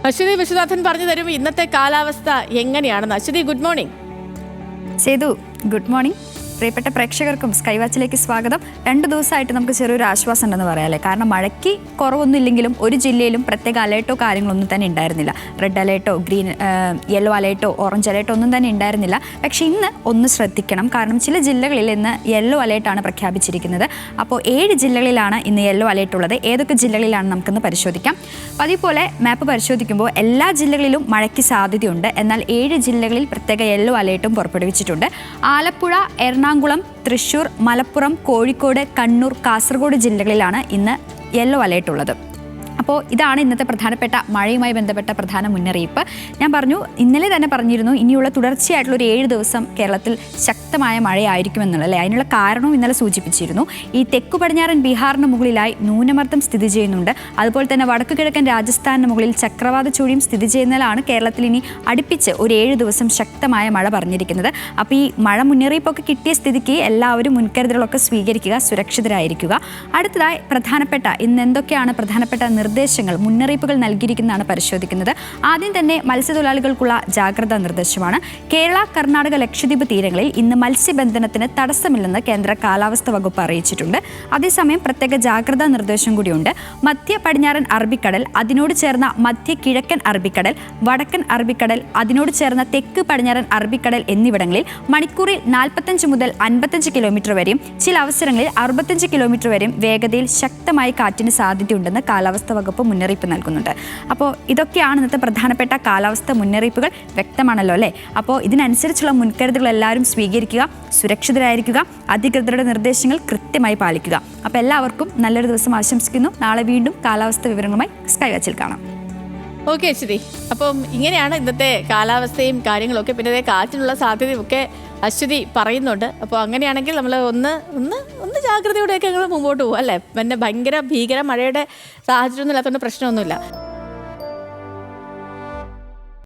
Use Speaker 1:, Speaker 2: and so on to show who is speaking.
Speaker 1: അശ്വതി വിശ്വനാഥൻ പറഞ്ഞു തരും ഇന്നത്തെ കാലാവസ്ഥ എങ്ങനെയാണെന്ന്. Aswathy, good morning.
Speaker 2: Sethu, good morning. പ്രിയപ്പെട്ട പ്രേക്ഷകർക്കും സ്കൈ വാച്ചിലേക്ക് സ്വാഗതം. 2 ദിവസമായിട്ട് നമുക്ക് ചെറിയൊരു ആശ്വാസം ഉണ്ടെന്ന് പറയാമല്ലേ. കാരണം മഴയ്ക്ക് കുറവൊന്നും ഇല്ലെങ്കിലും ഒരു ജില്ലയിലും പ്രത്യേക അലേർട്ടോ കാര്യങ്ങളൊന്നും തന്നെ ഉണ്ടായിരുന്നില്ല. റെഡ് അലേർട്ടോ, യെല്ലോ അലേർട്ടോ, ഓറഞ്ച് അലേർട്ടോ ഒന്നും തന്നെ ഉണ്ടായിരുന്നില്ല. പക്ഷേ ഇന്ന് ഒന്ന് ശ്രദ്ധിക്കണം. കാരണം ചില ജില്ലകളിൽ ഇന്ന് യെല്ലോ അലേർട്ടാണ് പ്രഖ്യാപിച്ചിരിക്കുന്നത്. അപ്പോൾ 7 ജില്ലകളിലാണ് ഇന്ന് യെല്ലോ അലേർട്ട് ഉള്ളത്. ഏതൊക്കെ ജില്ലകളിലാണ് നമുക്കിന്ന് പരിശോധിക്കാം. അതേപോലെ മാപ്പ് പരിശോധിക്കുമ്പോൾ എല്ലാ ജില്ലകളിലും മഴയ്ക്ക് സാധ്യതയുണ്ട്. എന്നാൽ 7 ജില്ലകളിൽ പ്രത്യേക യെല്ലോ അലേർട്ടും പുറപ്പെടുവിച്ചിട്ടുണ്ട്. ആലപ്പുഴ, എറണാകുളം, തൃശ്ശൂർ, മലപ്പുറം, കോഴിക്കോട്, കണ്ണൂർ, കാസർഗോഡ് ജില്ലകളിലാണ് ഇന്ന് യെല്ലോ അലേർട്ട് ഉള്ളത്. അപ്പോൾ ഇതാണ് ഇന്നത്തെ പ്രധാനപ്പെട്ട മഴയുമായി ബന്ധപ്പെട്ട പ്രധാന മുന്നറിയിപ്പ്. ഞാൻ പറഞ്ഞു, ഇന്നലെ തന്നെ പറഞ്ഞിരുന്നു ഇനിയുള്ള തുടർച്ചയായിട്ടുള്ള ഒരു 7 ദിവസം കേരളത്തിൽ ശക്തമായ മഴയായിരിക്കുമെന്നുള്ളത് അല്ലേ. അതിനുള്ള കാരണവും ഇന്നലെ സൂചിപ്പിച്ചിരുന്നു. ഈ തെക്കു പടിഞ്ഞാറൻ ബീഹാറിന് മുകളിലായി ന്യൂനമർദ്ദം സ്ഥിതി ചെയ്യുന്നുണ്ട്. അതുപോലെ തന്നെ വടക്കു കിഴക്കൻ രാജസ്ഥാനിന് മുകളിൽ ചക്രവാത ചുഴിയും സ്ഥിതി ചെയ്യുന്നതിലാണ് കേരളത്തിൽ ഇനി അടുപ്പിച്ച് ഒരു 7 ദിവസം ശക്തമായ മഴ പറഞ്ഞിരിക്കുന്നത്. അപ്പോൾ ഈ മഴ മുന്നറിയിപ്പൊക്കെ കിട്ടിയ സ്ഥിതിക്ക് എല്ലാവരും മുൻകരുതലുകളൊക്കെ സ്വീകരിക്കുക, സുരക്ഷിതരായിരിക്കുക. അടുത്തതായി പ്രധാനപ്പെട്ട ഇന്ന് എന്തൊക്കെയാണ് പ്രധാനപ്പെട്ട നിർദ്ദേശങ്ങൾ, മുന്നറിയിപ്പുകൾ നൽകിയിരിക്കുന്നതാണ് പരിശോധിക്കുന്നത്. ആദ്യം തന്നെ മത്സ്യത്തൊഴിലാളികൾക്കുള്ള ജാഗ്രതാ നിർദ്ദേശമാണ്. കേരള, കർണാടക, ലക്ഷദ്വീപ് തീരങ്ങളിൽ ഇന്ന് മത്സ്യബന്ധനത്തിന് തടസ്സമില്ലെന്ന് കേന്ദ്ര കാലാവസ്ഥാ വകുപ്പ് അറിയിച്ചിട്ടുണ്ട്. അതേസമയം പ്രത്യേക ജാഗ്രതാ നിർദ്ദേശം കൂടിയുണ്ട്. മധ്യ പടിഞ്ഞാറൻ അറബിക്കടൽ, അതിനോട് ചേർന്ന മധ്യ കിഴക്കൻ അറബിക്കടൽ, വടക്കൻ അറബിക്കടൽ, അതിനോട് ചേർന്ന തെക്ക് പടിഞ്ഞാറൻ അറബിക്കടൽ എന്നിവിടങ്ങളിൽ മണിക്കൂറിൽ 45 മുതൽ 55 കിലോമീറ്റർ വരെയും ചില അവസരങ്ങളിൽ 65 കിലോമീറ്റർ വരെയും വേഗതയിൽ ശക്തമായ കാറ്റിന് സാധ്യതയുണ്ടെന്ന് കാലാവസ്ഥാ വകുപ്പ് മുന്നറിയിപ്പ് നൽകുന്നുണ്ട്. അപ്പോൾ ഇതൊക്കെയാണ് ഇന്നത്തെ പ്രധാനപ്പെട്ട കാലാവസ്ഥ മുന്നറിയിപ്പുകൾ. വ്യക്തമാണല്ലോ അല്ലേ. അപ്പോൾ ഇതിനനുസരിച്ചുള്ള മുൻകരുതലുകൾ എല്ലാവരും സ്വീകരിക്കുക, സുരക്ഷിതരായിരിക്കുക, അധികൃതരുടെ നിർദ്ദേശങ്ങൾ കൃത്യമായി പാലിക്കുക. അപ്പോൾ എല്ലാവർക്കും നല്ലൊരു ദിവസം ആശംസിക്കുന്നു. നാളെ വീണ്ടും കാലാവസ്ഥ വിവരങ്ങളുമായി സ്കൈ വാച്ചിൽ കാണാം.
Speaker 1: ഓക്കെ അശ്വതി, അപ്പം ഇങ്ങനെയാണ് ഇന്നത്തെ കാലാവസ്ഥയും കാര്യങ്ങളൊക്കെ. പിന്നെ കാറ്റിനുള്ള സാധ്യതയൊക്കെ അശ്വതി പറയുന്നുണ്ട്. അപ്പോൾ അങ്ങനെയാണെങ്കിൽ നമ്മൾ ഒന്ന് ജാഗ്രതയോടെയൊക്കെ ഞങ്ങൾ മുമ്പോട്ട് പോകും അല്ലേ. പിന്നെ ഭയങ്കര ഭീകര മഴയുടെ സാഹചര്യമൊന്നും ഇല്ലാത്തതുകൊണ്ട് പ്രശ്നമൊന്നുമില്ല.